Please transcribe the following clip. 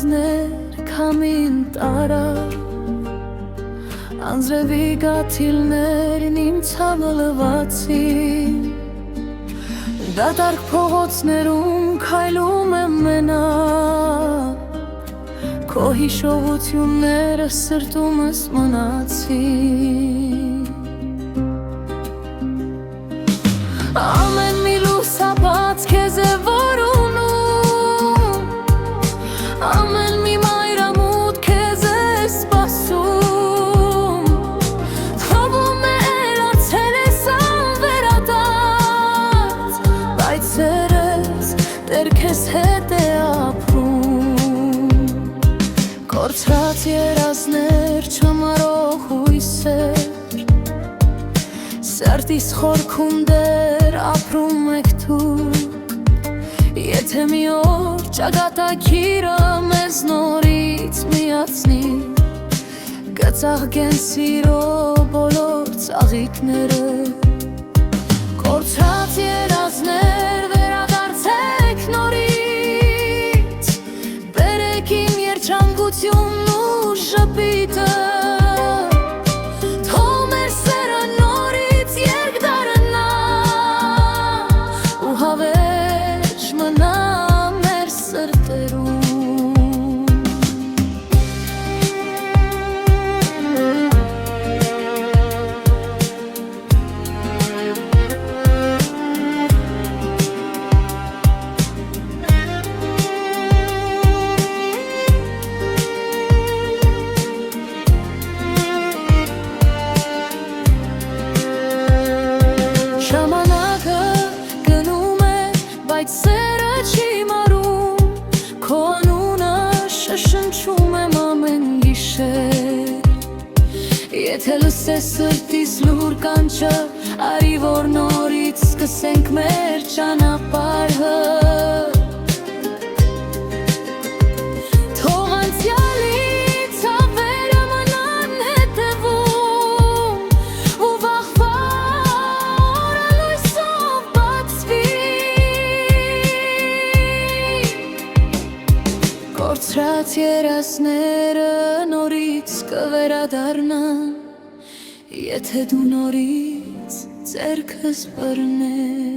երազներ քամին տարա Անձրևի գաթիլներն իմ ցավը լվացին Դատարկ փողոցներում քայլում եմ մենակ Քո հիշողությունները սրտումս մնացին Ամեն մի լուսաբաց քեզ է որոնում Ամեն մի մայրամուտ քեզ է սպասում Թվում է արձել ես անվերադարձ Բայց սերս դեռ քեզ հետ է ապրում Կորցրած երազներ չմարող հույսեր Սրտիս խորքում դեռ ապրում եք դուք Եթե մի օր ճակատագիրը մեզ նորից միացնի Կծաղկեն սիրո բոլոր ծաղիկները Կորցրած երազներ վերադարձեք նորից Բերեք իմ երջանկությունն ու շփիտը Բայց սերը չի մարում Քո անունը շշնչում եմ ամեն գիշեր Եթե լսես սրտիս լուր կանչը Արի որ նորից սկսենք մեր ճանապարհը Թող անցյալի ցավերը մնան հետևում Ու վաղվա օրը լույսով բացվի Կորցրած երազները նորից կվերադառնան Եթե դու նորից ձեռքս բռնես